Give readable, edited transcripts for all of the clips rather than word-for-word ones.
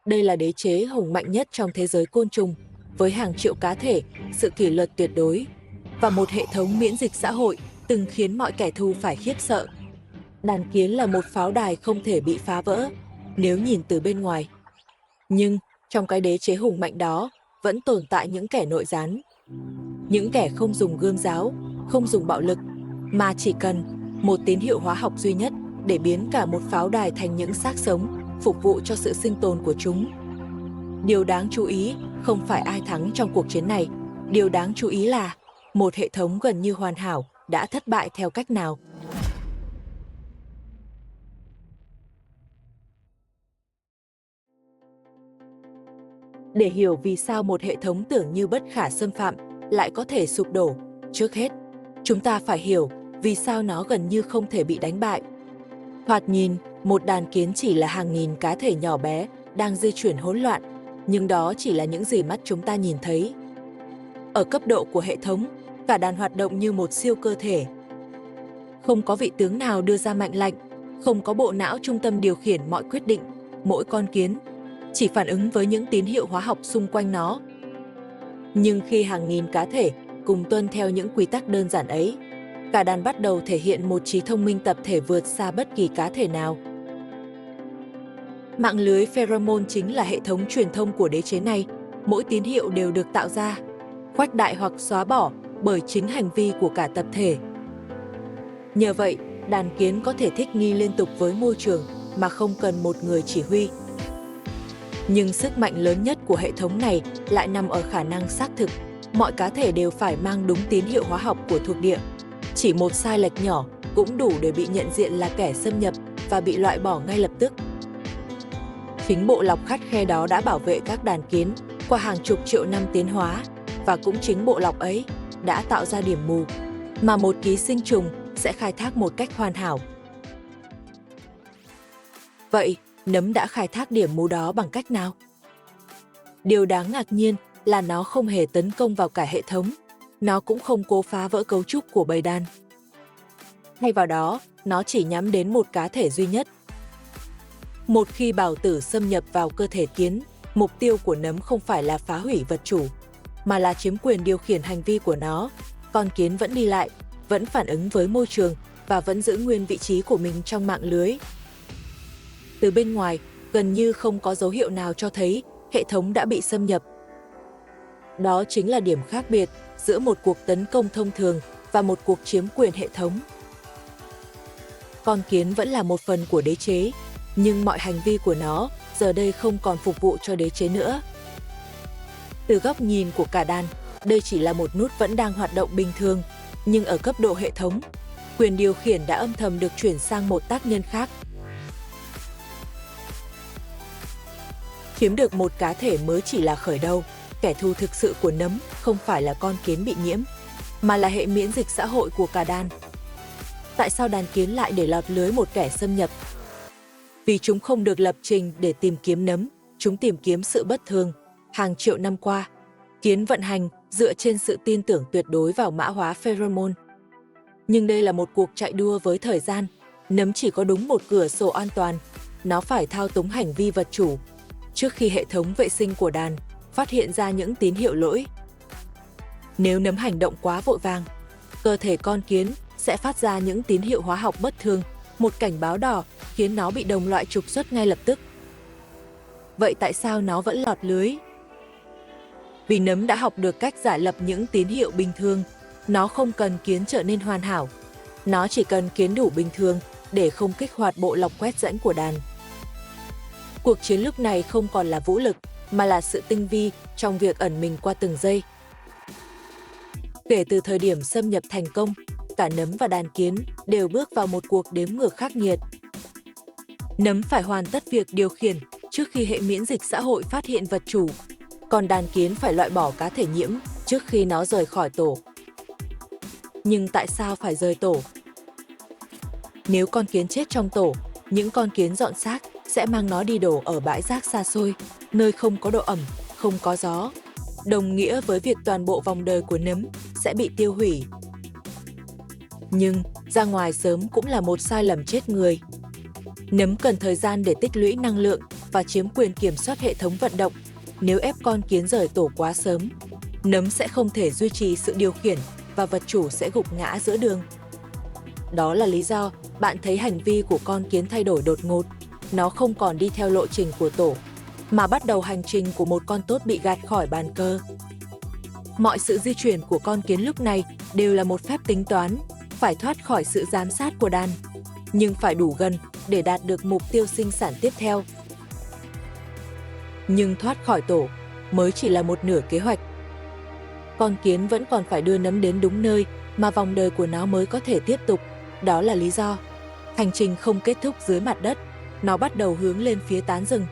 Đây là đế chế hùng mạnh nhất trong thế giới côn trùng, với hàng triệu cá thể, sự kỷ luật tuyệt đối và một hệ thống miễn dịch xã hội từng khiến mọi kẻ thù phải khiếp sợ. Đàn kiến là một pháo đài không thể bị phá vỡ nếu nhìn từ bên ngoài. Nhưng trong cái đế chế hùng mạnh đó vẫn tồn tại những kẻ nội gián. Những kẻ không dùng gươm giáo, không dùng bạo lực, mà chỉ cần một tín hiệu hóa học duy nhất để biến cả một pháo đài thành những xác sống, phục vụ cho sự sinh tồn của chúng. Điều đáng chú ý không phải ai thắng trong cuộc chiến này. Điều đáng chú ý là một hệ thống gần như hoàn hảo đã thất bại theo cách nào. Để hiểu vì sao một hệ thống tưởng như bất khả xâm phạm lại có thể sụp đổ, trước hết, chúng ta phải hiểu vì sao nó gần như không thể bị đánh bại. Thoạt nhìn, một đàn kiến chỉ là hàng nghìn cá thể nhỏ bé đang di chuyển hỗn loạn, nhưng đó chỉ là những gì mắt chúng ta nhìn thấy. Ở cấp độ của hệ thống, cả đàn hoạt động như một siêu cơ thể. Không có vị tướng nào đưa ra mệnh lệnh, không có bộ não trung tâm điều khiển mọi quyết định, mỗi con kiến chỉ phản ứng với những tín hiệu hóa học xung quanh nó. Nhưng khi hàng nghìn cá thể cùng tuân theo những quy tắc đơn giản ấy, cả đàn bắt đầu thể hiện một trí thông minh tập thể vượt xa bất kỳ cá thể nào. Mạng lưới pheromone chính là hệ thống truyền thông của đế chế này. Mỗi tín hiệu đều được tạo ra, khuếch đại hoặc xóa bỏ bởi chính hành vi của cả tập thể. Nhờ vậy, đàn kiến có thể thích nghi liên tục với môi trường mà không cần một người chỉ huy. Nhưng sức mạnh lớn nhất của hệ thống này lại nằm ở khả năng xác thực. Mọi cá thể đều phải mang đúng tín hiệu hóa học của thuộc địa. Chỉ một sai lệch nhỏ cũng đủ để bị nhận diện là kẻ xâm nhập và bị loại bỏ ngay lập tức. Chính bộ lọc khắt khe đó đã bảo vệ các đàn kiến qua hàng chục triệu năm tiến hóa, và cũng chính bộ lọc ấy đã tạo ra điểm mù mà một ký sinh trùng sẽ khai thác một cách hoàn hảo. Vậy, nấm đã khai thác điểm mù đó bằng cách nào? Điều đáng ngạc nhiên là nó không hề tấn công vào cả hệ thống, nó cũng không cố phá vỡ cấu trúc của bầy đàn. Thay vào đó, nó chỉ nhắm đến một cá thể duy nhất. Một khi bào tử xâm nhập vào cơ thể kiến, mục tiêu của nấm không phải là phá hủy vật chủ, mà là chiếm quyền điều khiển hành vi của nó. Con kiến vẫn đi lại, vẫn phản ứng với môi trường và vẫn giữ nguyên vị trí của mình trong mạng lưới. Từ bên ngoài, gần như không có dấu hiệu nào cho thấy hệ thống đã bị xâm nhập. Đó chính là điểm khác biệt giữa một cuộc tấn công thông thường và một cuộc chiếm quyền hệ thống. Con kiến vẫn là một phần của đế chế, nhưng mọi hành vi của nó giờ đây không còn phục vụ cho đế chế nữa. Từ góc nhìn của cả đàn, đây chỉ là một nút vẫn đang hoạt động bình thường, nhưng ở cấp độ hệ thống, quyền điều khiển đã âm thầm được chuyển sang một tác nhân khác. Chiếm được một cá thể mới chỉ là khởi đầu. Kẻ thù thực sự của nấm không phải là con kiến bị nhiễm, mà là hệ miễn dịch xã hội của cả đàn. Tại sao đàn kiến lại để lọt lưới một kẻ xâm nhập? Vì chúng không được lập trình để tìm kiếm nấm, chúng tìm kiếm sự bất thường. Hàng triệu năm qua, kiến vận hành dựa trên sự tin tưởng tuyệt đối vào mã hóa pheromone. Nhưng đây là một cuộc chạy đua với thời gian. Nấm chỉ có đúng một cửa sổ an toàn. Nó phải thao túng hành vi vật chủ trước khi hệ thống vệ sinh của đàn phát hiện ra những tín hiệu lỗi. Nếu nấm hành động quá vội vàng, cơ thể con kiến sẽ phát ra những tín hiệu hóa học bất thường, một cảnh báo đỏ khiến nó bị đồng loại trục xuất ngay lập tức. Vậy tại sao nó vẫn lọt lưới? Vì nấm đã học được cách giả lập những tín hiệu bình thường. Nó không cần kiến trở nên hoàn hảo. Nó chỉ cần kiến đủ bình thường để không kích hoạt bộ lọc quét dẫn của đàn. Cuộc chiến lúc này không còn là vũ lực, mà là sự tinh vi trong việc ẩn mình qua từng giây. Kể từ thời điểm xâm nhập thành công, cả nấm và đàn kiến đều bước vào một cuộc đếm ngược khắc nghiệt. Nấm phải hoàn tất việc điều khiển trước khi hệ miễn dịch xã hội phát hiện vật chủ, còn đàn kiến phải loại bỏ cá thể nhiễm trước khi nó rời khỏi tổ. Nhưng tại sao phải rời tổ? Nếu con kiến chết trong tổ, những con kiến dọn xác sẽ mang nó đi đổ ở bãi rác xa xôi, nơi không có độ ẩm, không có gió, đồng nghĩa với việc toàn bộ vòng đời của nấm sẽ bị tiêu hủy. Nhưng ra ngoài sớm cũng là một sai lầm chết người. Nấm cần thời gian để tích lũy năng lượng và chiếm quyền kiểm soát hệ thống vận động. Nếu ép con kiến rời tổ quá sớm, nấm sẽ không thể duy trì sự điều khiển và vật chủ sẽ gục ngã giữa đường. Đó là lý do bạn thấy hành vi của con kiến thay đổi đột ngột. Nó không còn đi theo lộ trình của tổ, mà bắt đầu hành trình của một con tốt bị gạt khỏi bàn cờ. Mọi sự di chuyển của con kiến lúc này đều là một phép tính toán, phải thoát khỏi sự giám sát của đàn, nhưng phải đủ gần để đạt được mục tiêu sinh sản tiếp theo. Nhưng thoát khỏi tổ mới chỉ là một nửa kế hoạch. Con kiến vẫn còn phải đưa nấm đến đúng nơi mà vòng đời của nó mới có thể tiếp tục. Đó là lý do hành trình không kết thúc dưới mặt đất, nó bắt đầu hướng lên phía tán rừng.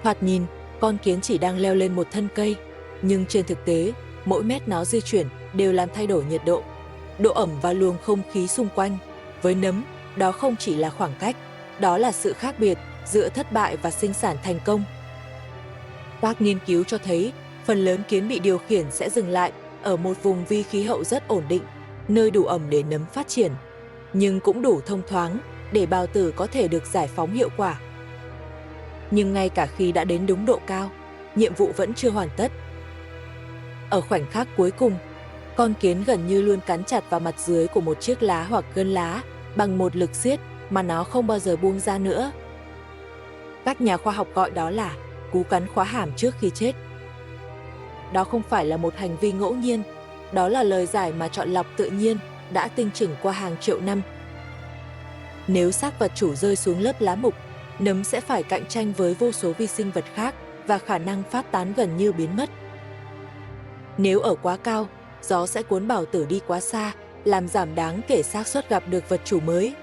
Thoạt nhìn, con kiến chỉ đang leo lên một thân cây, nhưng trên thực tế, mỗi mét nó di chuyển đều làm thay đổi nhiệt độ, độ ẩm và luồng không khí xung quanh. Với nấm, đó không chỉ là khoảng cách, đó là sự khác biệt giữa thất bại và sinh sản thành công. Các nghiên cứu cho thấy, phần lớn kiến bị điều khiển sẽ dừng lại ở một vùng vi khí hậu rất ổn định, nơi đủ ẩm để nấm phát triển, nhưng cũng đủ thông thoáng để bào tử có thể được giải phóng hiệu quả. Nhưng ngay cả khi đã đến đúng độ cao, nhiệm vụ vẫn chưa hoàn tất. Ở khoảnh khắc cuối cùng, con kiến gần như luôn cắn chặt vào mặt dưới của một chiếc lá hoặc gân lá bằng một lực siết mà nó không bao giờ buông ra nữa. Các nhà khoa học gọi đó là cú cắn khóa hàm trước khi chết. Đó không phải là một hành vi ngẫu nhiên, đó là lời giải mà chọn lọc tự nhiên đã tinh chỉnh qua hàng triệu năm. Nếu xác vật chủ rơi xuống lớp lá mục, nấm sẽ phải cạnh tranh với vô số vi sinh vật khác và khả năng phát tán gần như biến mất. Nếu ở quá cao, gió sẽ cuốn bào tử đi quá xa, làm giảm đáng kể xác suất gặp được vật chủ mới.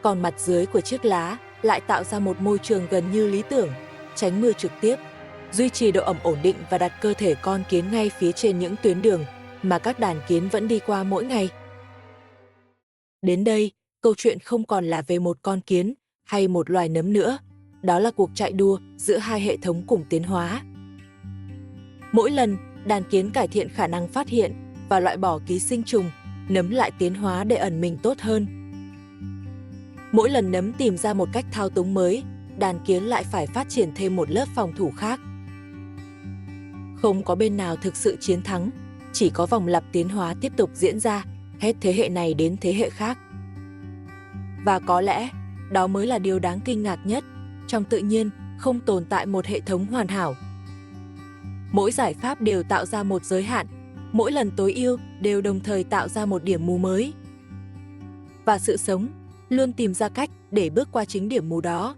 Còn mặt dưới của chiếc lá lại tạo ra một môi trường gần như lý tưởng, tránh mưa trực tiếp, duy trì độ ẩm ổn định và đặt cơ thể con kiến ngay phía trên những tuyến đường mà các đàn kiến vẫn đi qua mỗi ngày. Đến đây, câu chuyện không còn là về một con kiến hay một loài nấm nữa, đó là cuộc chạy đua giữa hai hệ thống cùng tiến hóa. Mỗi lần đàn kiến cải thiện khả năng phát hiện và loại bỏ ký sinh trùng, nấm lại tiến hóa để ẩn mình tốt hơn. Mỗi lần nấm tìm ra một cách thao túng mới, đàn kiến lại phải phát triển thêm một lớp phòng thủ khác. Không có bên nào thực sự chiến thắng, chỉ có vòng lặp tiến hóa tiếp tục diễn ra, hết thế hệ này đến thế hệ khác. Và có lẽ, đó mới là điều đáng kinh ngạc nhất. Trong tự nhiên, không tồn tại một hệ thống hoàn hảo. Mỗi giải pháp đều tạo ra một giới hạn, mỗi lần tối ưu đều đồng thời tạo ra một điểm mù mới. Và sự sống luôn tìm ra cách để bước qua chính điểm mù đó.